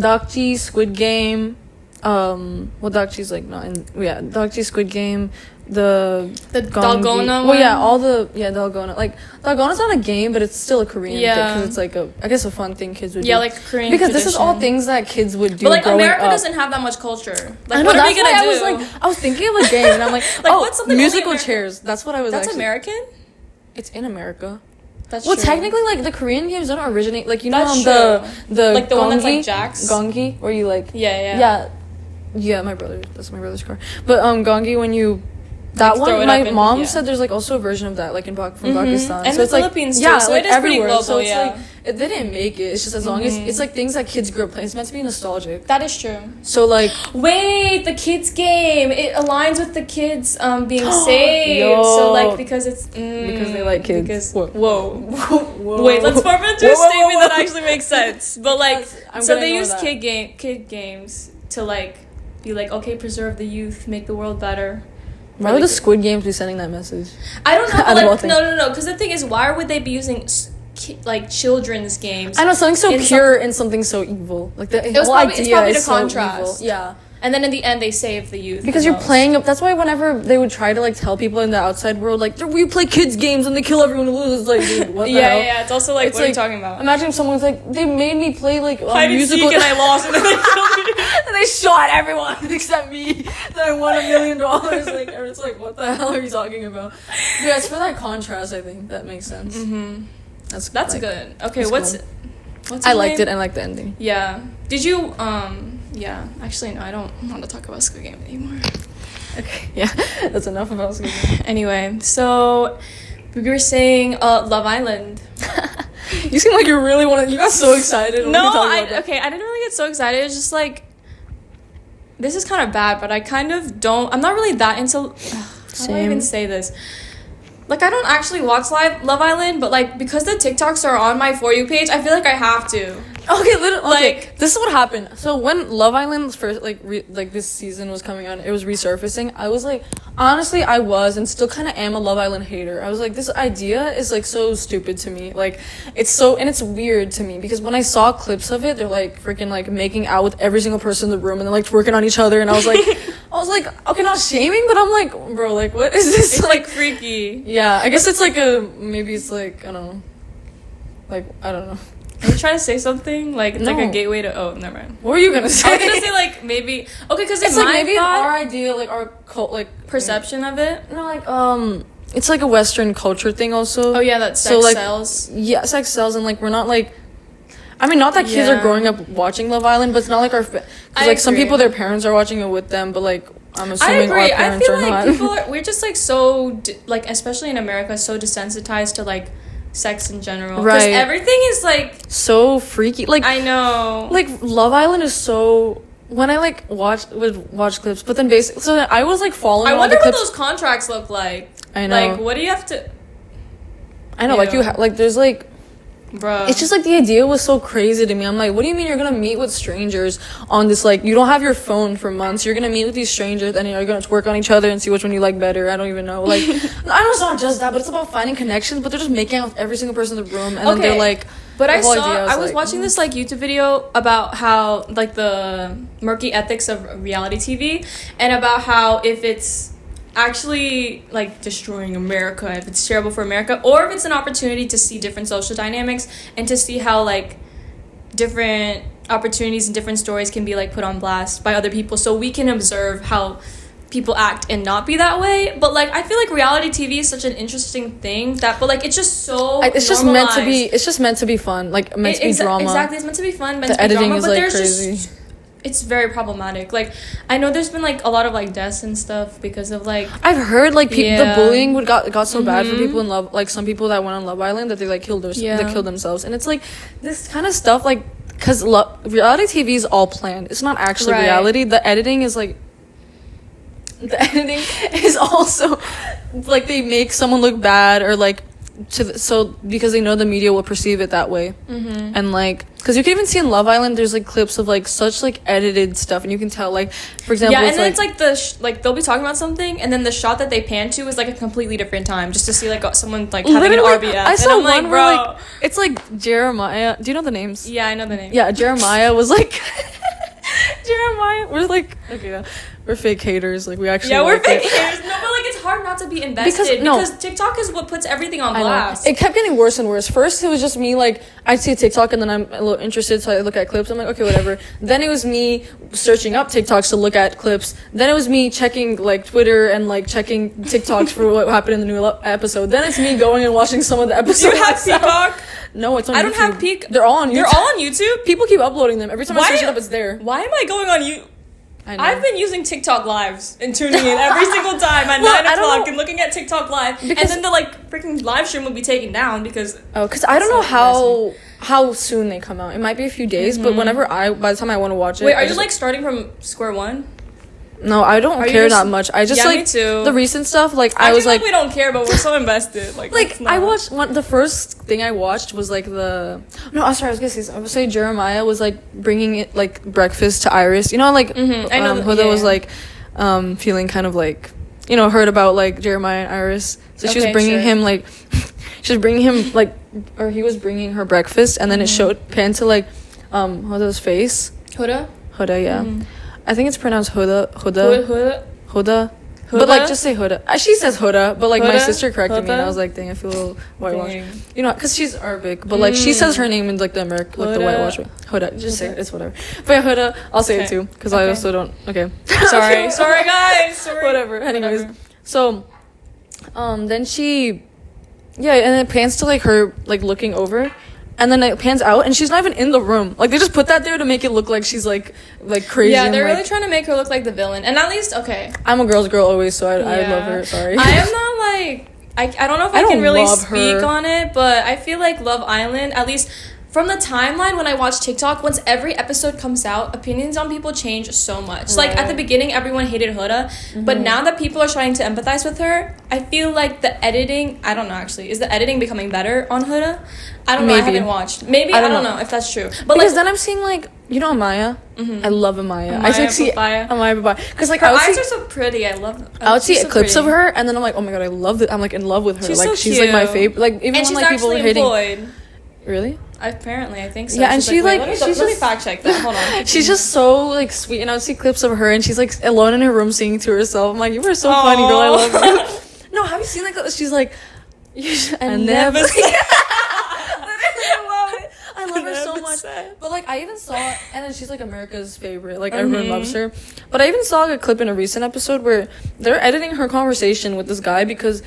C: Dakji, Squid Game. Dakji's like not in. Yeah, Dakji, Squid Game. The
B: Dalgona one.
C: Well, yeah, all the Dalgona. Like Dalgona's not a game, but it's still a Korean thing, because it's like a fun thing kids would do.
B: Yeah, like Korean.
C: Because this is all things that kids would do.
B: But like
C: America
B: doesn't have that much culture. Like, what are we gonna do?
C: I was thinking of a game, and I'm like,
B: what's something
C: musical chairs. That's what I was.
B: That's American.
C: It's in America.
B: That's true.
C: Technically, like the Korean games don't originate. Like the
B: like the
C: gongi,
B: one that's like Jax.
C: Gongi, where you like
B: yeah.
C: My brother. That's my brother's car. But gongi, when you. That like one, my mom said there's like also a version of that, like from Pakistan.
B: And
C: so
B: the Philippines too. So
C: like
B: it is pretty global.
C: So it's like they didn't make it. It's just as long as it's like things that kids grew up playing. It's meant to be nostalgic.
B: That is true.
C: So like,
B: wait, the kids game, it aligns with the kids being saved. So like because it's
C: because they like kids.
B: Because, whoa. Wait, let's form into a statement that actually makes sense. But like, so they use kid games to like be like, okay, preserve the youth, make the world better.
C: Why would the Squid Games be sending that message?
B: I don't know. Like, no. Because the thing is, why would they be using like children's games?
C: I know, something so pure and something so evil. Like the whole idea is so evil. Yeah.
B: And then in the end, they save the youth.
C: Because you're playing. That's why whenever they would try to like tell people in the outside world, like, we play kids games and they kill everyone who loses. Like, dude, what the hell?
B: Yeah. It's also like, it's what are you talking about?
C: Imagine if someone's like, they made me play like
B: hide and seek and I lost and then they killed me.
C: And they shot everyone except me. Then I won $1 million. Like, it's like, what the hell are you talking about? Yeah, it's for that contrast. I think that makes sense.
B: Mm-hmm. That's
C: like,
B: good. Okay,
C: what's I liked it and I liked the ending.
B: Yeah. Did you yeah, actually no, I don't want to talk about Squid Game anymore.
C: Okay. Yeah. That's enough about Squid Game.
B: Anyway, so we were saying Love Island.
C: You seem like you really you got so excited.
B: No, I didn't really get so excited. It's just like, this is kind of bad, but I kind of don't, I'm not really that into, how do I even say this? Like, I don't actually watch Love Island, but like, because the TikToks are on my For You page, I feel like I have to.
C: Okay, like, this is what happened. So when Love Island's first, like, this season was coming on, it was resurfacing, I was like, honestly, I was, and still kind of am a Love Island hater. I was like, this idea is, like, so stupid to me. Like, it's weird to me, because when I saw clips of it, they're, like, freaking, like, making out with every single person in the room, and they're, like, twerking on each other, and I was like, okay, not shaming, but I'm like, bro, like, what is this?
B: It's, like, freaky.
C: Yeah, I guess it's, like, maybe it's, like, I don't know. Like, I don't know.
B: Are you trying to say something? Like, it's like a gateway to... Oh, never mind.
C: What were you gonna say?
B: I was gonna say, like, maybe... Okay, because
C: it's like maybe our idea, like, our cult, like...
B: Perception of it?
C: No, like, it's like a Western culture thing also.
B: Oh, yeah, that sex sells.
C: Yeah, sex sells, and, like, we're not, like... I mean, not that kids are growing up watching Love Island, but it's not like our... Because, like, some people, their parents are watching it with them, but, like, I'm assuming our parents are not.
B: I feel like we're just, like, so... like, especially in America, so desensitized to, like... sex in general, because everything is like
C: so freaky. Like,
B: I know,
C: like, Love Island is so, when I like watch clips, but then basically, so then I was like following.
B: I wonder what those contracts look like.
C: I know.
B: Like, what do you have to?
C: I know, like, like, there's like,
B: bro.
C: It's just like the idea was so crazy to me. I'm like, what do you mean you're gonna meet with strangers on this, like, you don't have your phone for months, you're gonna meet with these strangers and you're gonna work on each other and see which one you like better. I don't even know. Like, I know it's not just that, but it's about finding connections. But they're just making out with every single person in the room, and then they're like,
B: but I was watching this like YouTube video about how, like, the murky ethics of reality TV, and about how if it's actually like destroying America, if it's terrible for America, or if it's an opportunity to see different social dynamics and to see how, like, different opportunities and different stories can be, like, put on blast by other people, so we can observe how people act and not be that way. But, like, I feel like reality TV is such an interesting thing but, like, it's just so
C: it's just
B: normalized.
C: it's just meant to be fun, like, meant to be drama.
B: Exactly, it's meant to be fun,
C: the editing is, like, crazy.
B: It's very problematic. Like, I know there's been, like, a lot of, like, deaths and stuff because of, like...
C: I've heard, like, the bullying got so bad for people in Love... Like, some people that went on Love Island that they, like, killed themselves. And it's, like, this kind of stuff, like... Because reality TV is all planned. It's not actually reality. The editing is, like... The editing is also... Like, they make someone look bad, or, like... because they know the media will perceive it that way. Mm-hmm. And, like, because you can even see in Love Island, there's, like, clips of, like, such, like, edited stuff, and you can tell, like, for example,
B: and then it's like they'll be talking about something, and then the shot that they pan to is, like, a completely different time, just to see, like, someone, like, having an RBF.
C: I saw one, like, where, like, it's like Jeremiah. Do you know the names?
B: Yeah, I know the name.
C: Yeah, Jeremiah was like Jeremiah. We're like, okay, yeah, we're fake haters. Like, we actually
B: we're fake haters. No, but, like, it's hard not to be invested because TikTok is what puts everything on blast.
C: It kept getting worse and worse. First, it was just me, like, I'd see a TikTok and then I'm a little interested, so I look at clips. I'm like, okay, whatever. Then it was me searching up TikToks to look at clips. Then it was me checking, like, Twitter and, like, checking TikToks for what happened in the new episode. Then it's me going and watching some of the episodes.
B: Do you have Peacock?
C: No, it's on YouTube.
B: I don't have Peacock.
C: They're all on YouTube.
B: They're all on YouTube?
C: People keep uploading them. Every time I search it up, it's there.
B: Why am I going on YouTube? I've been using TikTok lives and tuning in every single time at 9 o'clock and looking at TikTok live, and then the, like, freaking live stream will be taken down because
C: I don't know how soon they come out. It might be a few days, but by the time I want to watch it.
B: Wait, are you like starting from square one?
C: No, I don't care that much. I just like
B: me too.
C: The recent stuff. Like,
B: I was like, we don't care, but we're so invested. Like
C: I watched the first thing I watched was like I was say Jeremiah was like bringing it like breakfast to Iris. You know, like
B: I know
C: Huda was like feeling kind of like, you know, heard about like Jeremiah and Iris, so she was bringing him like she was bringing him like, or he was bringing her breakfast, and then it showed pan to like Huda's face.
B: Huda,
C: yeah. I think it's pronounced Huda.
B: Huda.
C: But like, just say Huda. She says Huda, but like
B: Huda?
C: my sister corrected me, and I
B: Huda?
C: was like, dang, I feel a little whitewashed.
B: Dang.
C: You know, because she's Arabic, but like she says her name in like the like the
B: Huda.
C: whitewash way. Huda, just say it. It's whatever. But yeah, Huda, I'll say it too, because I also don't. Okay.
B: Sorry, sorry guys. Sorry.
C: Whatever. Anyways, so, then she, yeah, and it pans to like her like looking over. And then it pans out, and she's not even in the room. Like, they just put that there to make it look like she's, like crazy.
B: Yeah, they're
C: and,
B: really trying to make her look like the villain. And at least, okay.
C: I'm a girl's girl always, so I love her. Sorry.
B: I am not, like... I don't know if I can really speak on it, but I feel like Love Island, at least... From the timeline when I watch TikTok, once every episode comes out, opinions on people change so much. Right. Like, at the beginning, everyone hated Huda. But now that people are trying to empathize with her, I feel like the editing... I don't know, actually. Is the editing becoming better on Huda? I don't know. I haven't watched. Maybe. I don't know if that's true. But
C: because then I'm seeing, like... You know Amaya? I love Amaya. I see Amaya Papaya. Because, like,
B: her eyes are so pretty. I love them.
C: I would see clips of her, and then I'm like, oh my god, I love it. I'm, like, in love with her.
B: She's
C: like,
B: so
C: she's,
B: cute.
C: like, my favorite. Like, even
B: and
C: when, like, people were hating...
B: employed.
C: Really?
B: Apparently, I think so.
C: Yeah, and she
B: let me
C: fact
B: check that. Hold on.
C: She's just so like sweet, and I would see clips of her, and she's like alone in her room singing to herself. I'm like, you are so funny, girl. I love you. No, have you seen like she's like, I never. I love her so much. But like, I even saw, and then she's like America's favorite. Like everyone loves her. But I even saw like, a clip in a recent episode where they're editing her conversation with this guy because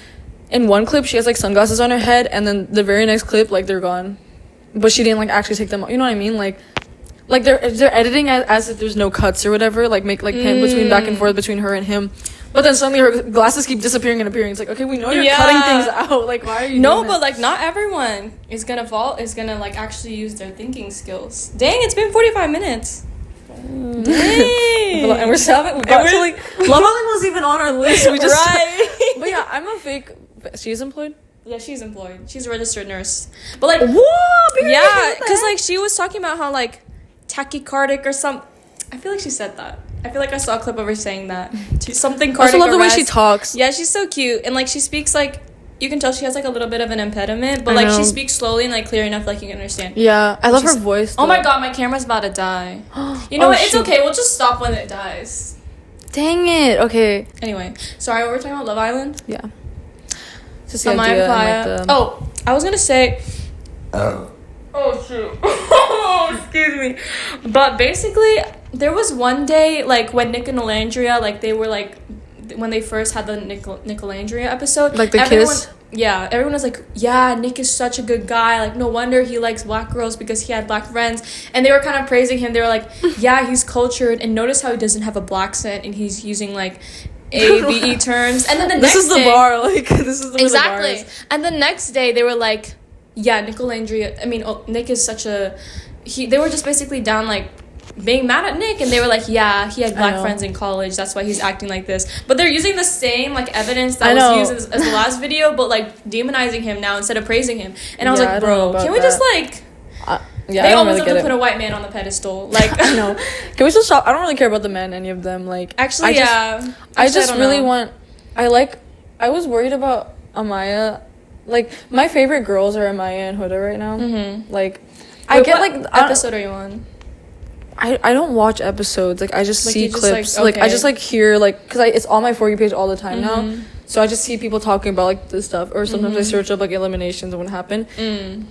C: in one clip she has like sunglasses on her head, and then the very next clip like they're gone. But she didn't like actually take them off. You know what I mean? Like they're editing as if there's no cuts or whatever. Like make like pan between back and forth between her and him. But then suddenly her glasses keep disappearing and appearing. It's like, okay, we know you're cutting things out. Like, why are you?
B: No, but like not everyone is gonna like actually use their thinking skills. Dang, it's been 45 minutes.
C: Dang. And we're 7. We got to like Love Island was even on our list. We just But yeah, I'm a fake. She's employed.
B: Yeah, she's employed. She's a registered nurse. But like,
C: whoa,
B: yeah, because like she was talking about how like tachycardic or some. I feel like she said that. I feel like I saw a clip of her saying that. Something cardiac.
C: I also love the way she talks.
B: Yeah, she's so cute, and like she speaks like you can tell she has like a little bit of an impediment, but like she speaks slowly and like clear enough like you can understand.
C: Yeah, I love her voice.
B: Oh my god, my camera's about to die. You know what? It's okay. We'll just stop when it dies.
C: Dang it. Okay.
B: Anyway, sorry. What were we talking about? Love Island.
C: Yeah.
B: Oh, I was gonna say. Oh shoot. Oh, excuse me. But basically, there was one day like when Nick and Alandria like they were like when they first had the Nick Alandria episode.
C: Like the kiss.
B: Yeah, everyone was like, yeah, Nick is such a good guy. Like, no wonder he likes black girls because he had black friends. And they were kind of praising him. They were like, yeah, he's cultured. And notice how he doesn't have a black accent and he's using like ABE terms. And then the next day...
C: This is the bar. Like, this is the
B: exactly.
C: The bar is.
B: And the next day, they were like, yeah, Nick is such a... They were just basically down like being mad at Nick, and they were like, yeah, he had black friends in college, that's why he's acting like this. But they're using the same like evidence that was used as the last video, but like demonizing him now instead of praising him. And I was like, bro, can we just like they always have to put a white man on the pedestal, like
C: I know. Can we just stop? I don't really care about the men, any of them. Like
B: actually
C: I just really want I was worried about Amaya. Like my favorite girls are Amaya and Huda right now. Like I get like
B: episode are you on?
C: I don't watch episodes. Like I just see clips.
B: Like,
C: I just like hear like because it's on my For You page all the time now. So I just see people talking about like this stuff, or sometimes I search up like eliminations and what happened.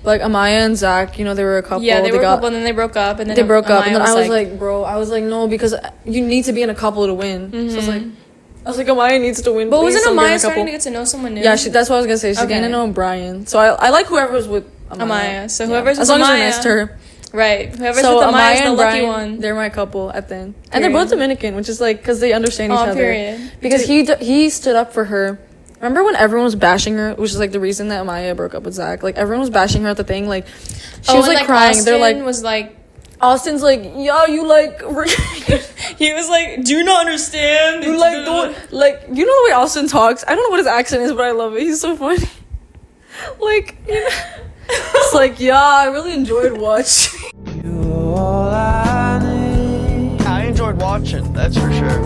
C: Like Amaya and Zach, you know, they were a couple.
B: Yeah, they were a couple, and then they broke up, and then
C: and then I was like, bro, no, because you need to be in a couple to win. So I was like, Amaya needs to win.
B: But wasn't Amaya starting to get to know someone new?
C: Yeah, that's what I was gonna say. She's getting to know Brian. So I like whoever's with Amaya.
B: So whoever's with
C: as long
B: Amaya,
C: as you're nice to her.
B: Right. Whoever's with Amaya is the lucky
C: Brian,
B: one.
C: They're my couple at the end. And they're both Dominican, which is like, because they understand each other.
B: Period.
C: Because he stood up for her. Remember when everyone was bashing her, which is like the reason that Amaya broke up with Zach? Like everyone was bashing her at the thing. Like she was like crying.
B: Austin
C: they're like,
B: was like,
C: Austin's like, yo, you like.
B: He was like, do you not understand?
C: You like don't like you know the way Austin talks. I don't know what his accent is, but I love it. He's so funny. Like, you know, it's like, yeah, I really enjoyed watching.
D: I enjoyed watching, that's for sure.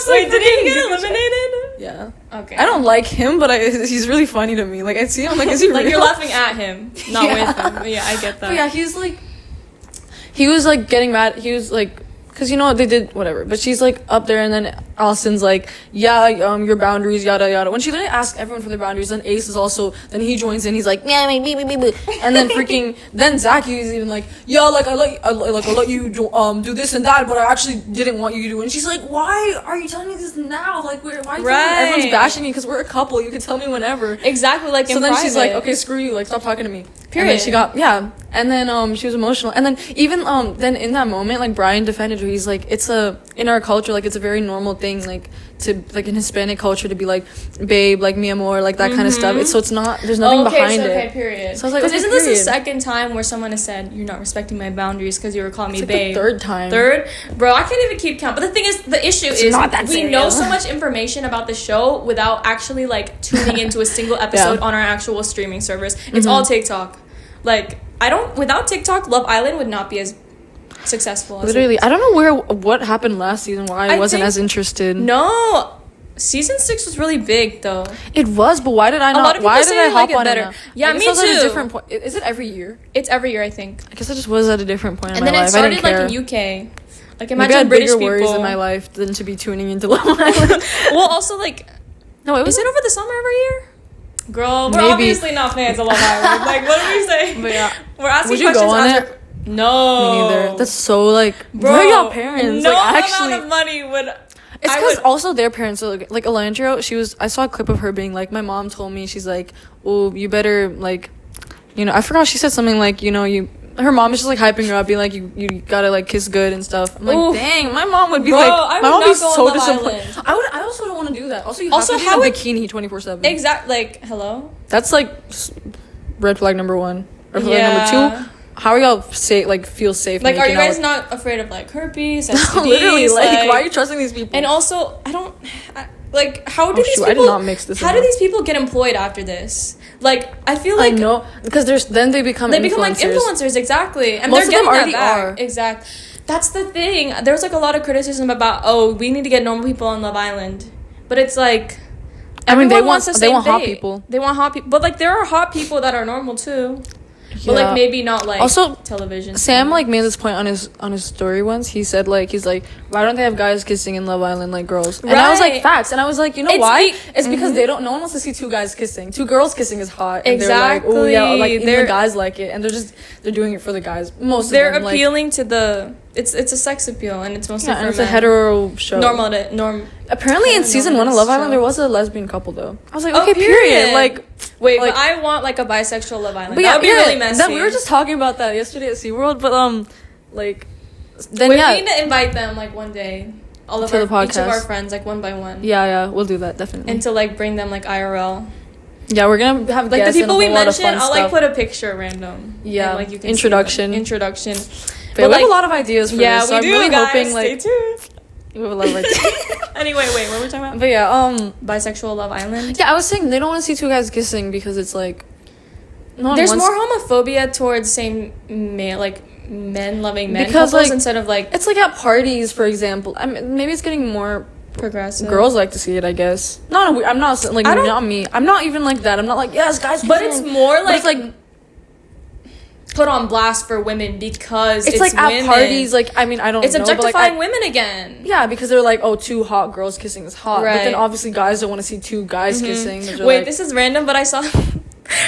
B: Wait, did he get eliminated?
C: Yeah.
B: Okay.
C: I don't like him, but he's really funny to me. Like I see him, like is he
B: like
C: real?
B: you're laughing at him, not with him. But yeah, I get that.
C: But yeah, he was like getting mad. He was like, because, you know, they did whatever. But she's, like, up there, and then Allison's like, yeah, your boundaries, yada, yada. When she literally asks everyone for their boundaries, then Ace is also, then he joins in, he's like, yeah, me. And then freaking, then Zachy is even like, yeah, like, I let you do this and that, but I actually didn't want you to do it. And she's like, why are you telling me this now? Like, why are you telling me? Everyone's bashing me because we're a couple. You can tell me whenever.
B: Exactly, like,
C: so then she's like, okay, screw you, like, stop talking to me. Period. And then she got, and then she was emotional. And then even then in that moment, like, Brian defended her. He's like, in our culture, like, it's a very normal thing, like, to, like, in Hispanic culture, to be like, babe, like, mi amor, like, that kind of stuff. It's not, there's nothing behind it.
B: Okay, period.
C: So I was like,
B: because isn't this the second time where someone has said, you're not respecting my boundaries because you were calling me babe?
C: The third time.
B: Bro, I can't even keep count. But the thing is, the issue is we know so much information about the show without actually, like, tuning into a single episode on our actual streaming service. It's all TikTok. Like, without TikTok, Love Island would not be as successful as
C: literally. I don't know what happened last season, why I wasn't as interested.
B: No. Season 6 was really big, though.
C: It was, but why did I not? Why did I hop on it?
B: Yeah, me too.
C: At a different point. Is it every year?
B: It's every year, I think.
C: I guess I just was at a different point in my life.
B: And then it started, like, in UK. Like, imagine
C: Maybe I had
B: British
C: bigger
B: people.
C: worries in my life than to be tuning into Love Island.
B: Well, also, like,
C: no,
B: is it over the summer every year? Girl, we're obviously not fans of Love Island. Like, what are we saying?
C: But yeah,
B: we're asking
C: would you
B: questions.
C: Go on it?
B: No,
C: me neither. That's so, like,
B: bro,
C: where are y'all parents?
B: No
C: like, actually,
B: amount of money would.
C: It's because also their parents are like Elandria. I saw a clip of her being like, my mom told me, she's like, oh, you better, like, you know, I forgot, she said something like, you know, her mom is just, like, hyping her up, being like, you gotta, like, kiss good and stuff. I'm like, oof. Dang, my mom would be like, my mom would be so disappointed. I also don't want to do that. Also, you have to be in a bikini 24/7.
B: Exactly. Like, hello.
C: That's, like, red flag number 1. Red flag number 2. How are y'all feel safe?
B: Like, are you guys not afraid of, like, herpes, STDs?
C: Literally, like, why are you trusting these people?
B: And also, how do these people? I did not mix this. How do these people get employed after this? Like, I feel like,
C: I know, because then they become
B: like influencers, exactly, and
C: most
B: they're
C: of them
B: getting
C: already
B: that back. Exactly. That's the thing. There's, like, a lot of criticism about, we need to get normal people on Love Island, but it's like,
C: I mean, they want hot people.
B: They want hot people, but, like, there are hot people that are normal too. But, like, maybe not, like, also, television.
C: Sam, like, made this point on his story once. He said, like, he's like, why don't they have guys kissing in Love Island like girls? And I was like, facts. And I was like, you know why? It's because they don't. No one wants to see two guys kissing. Two girls kissing is hot. And
B: exactly.
C: they're like, oh yeah, like even the guys like it, and they're doing it for the guys. Most of them.
B: They're appealing to the. It's a sex appeal, and it's mostly for
C: and it's
B: men.
C: a hetero show. Apparently, in season 1 of Love Island, there was a lesbian couple though. I was like, okay, period. Like.
B: Wait,
C: like,
B: but I want, like, a bisexual Love Island. That would be really messy.
C: That we were just talking about that yesterday at SeaWorld, but like,
B: then we need to invite them, like, one day. All of each of our friends, like, one by one.
C: Yeah, we'll do that definitely.
B: And to, like, bring them, like, IRL.
C: Yeah, we're gonna have
B: like
C: guests
B: the people
C: and a
B: we
C: lot
B: mentioned.
C: of fun
B: I'll
C: stuff.
B: like put a picture random.
C: Yeah,
B: and, like, you can
C: introduction.
B: But
C: we have a lot of ideas for this.
B: Yeah,
C: so
B: we do,
C: I'm really
B: guys.
C: hoping, like,
B: stay tuned.
C: We have a lot of ideas.
B: Anyway, what were we talking about?
C: But yeah,
B: bisexual Love Island.
C: Yeah, I was saying they don't want to see two guys kissing because it's like.
B: There's more homophobia towards men loving men
C: because,
B: couples, like, instead of, like,
C: it's like at parties, for example. I mean, maybe it's getting more
B: progressive.
C: Girls like to see it, I guess. I'm not like, not me. I'm not even like that. I'm not like, yes, guys.
B: But it's more like, it's like put on blast for women because it's like
C: women. At parties. Like, I mean, I don't.
B: It's
C: know,
B: objectifying
C: but, like,
B: women again.
C: Yeah, because they're like, oh, two hot girls kissing is hot.
B: Right.
C: But then obviously guys don't want to see two guys kissing.
B: Wait, like, this is random, but I saw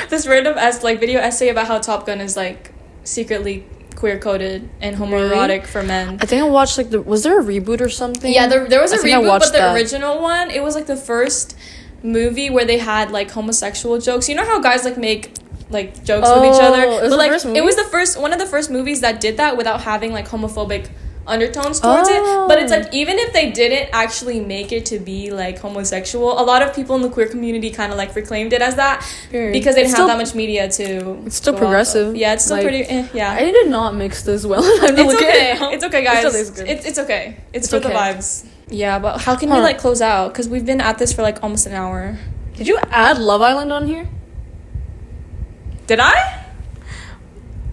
B: this random video essay about how Top Gun is, like, secretly queer coded and homoerotic for men.
C: I think I watched, like, was there a reboot or something?
B: Yeah, there was a reboot, but the original one, it was, like, the first movie where they had, like, homosexual jokes. You know how guys, like, make, like, jokes with each other? It was one of the first movies that did that without having, like, homophobic undertones towards it. But it's like, even if they didn't actually make it to be, like, homosexual, a lot of people in the queer community kind of, like, reclaimed it as that because they didn't have that much media to. It's
C: still progressive.
B: Yeah, it's still, like, pretty. Yeah,
C: I did not mix this well.
B: It's okay, guys. It's okay. It's for the vibes. Yeah, but how can we, like, close out? Because we've been at this for, like, almost an hour.
C: Did you add Love Island on here?
B: Did I?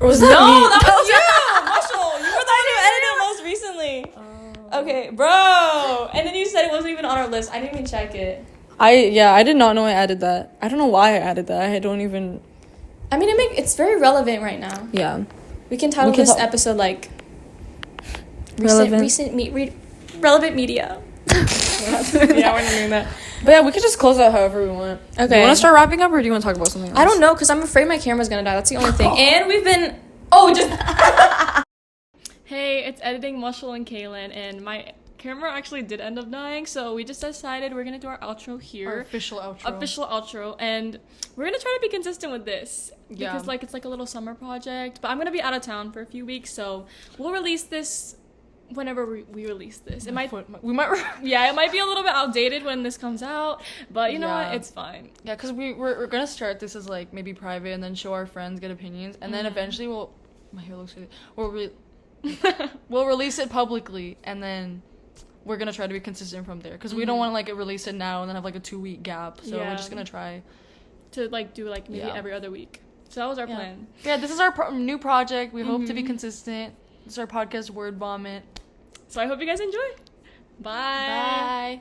C: Or was that
B: that was you, Marshall. You were the one who edited it most recently. Okay, bro. And then you said it wasn't even on our list. I didn't even check it.
C: I did not know I added that. I don't know why I added that. I don't even.
B: I mean, it's very relevant right now.
C: Yeah.
B: We can title this episode, like, relevant media. Yeah, we're not doing that.
C: But yeah, we could just close out however we want.
B: Okay.
C: Do you want to start wrapping up, or do you want to talk about something else?
B: I don't know, because I'm afraid my camera's gonna die. That's the only thing. And we've been... Hey, it's editing Marshall and Kaylin, and my camera actually did end up dying, so we just decided we're gonna do our outro here.
C: Our official outro.
B: And we're gonna try to be consistent with this. Yeah. Because, like, it's like a little summer project. But I'm gonna be out of town for a few weeks, so we'll release this whenever we release this. It might it might be a little bit outdated when this comes out, but you know what, it's fine.
C: Yeah, because we're gonna start this as like maybe private and then show our friends, get opinions, and then eventually my hair looks really we'll release it publicly, and then we're gonna try to be consistent from there, because we don't want to like release it now and then have like a 2-week gap, so we're just gonna try
B: to like do like maybe every other week. So that was our plan.
C: Yeah, this is our new project. We hope to be consistent. This is our podcast, Word Vomit.
B: So I hope you guys enjoy. Bye.
C: Bye.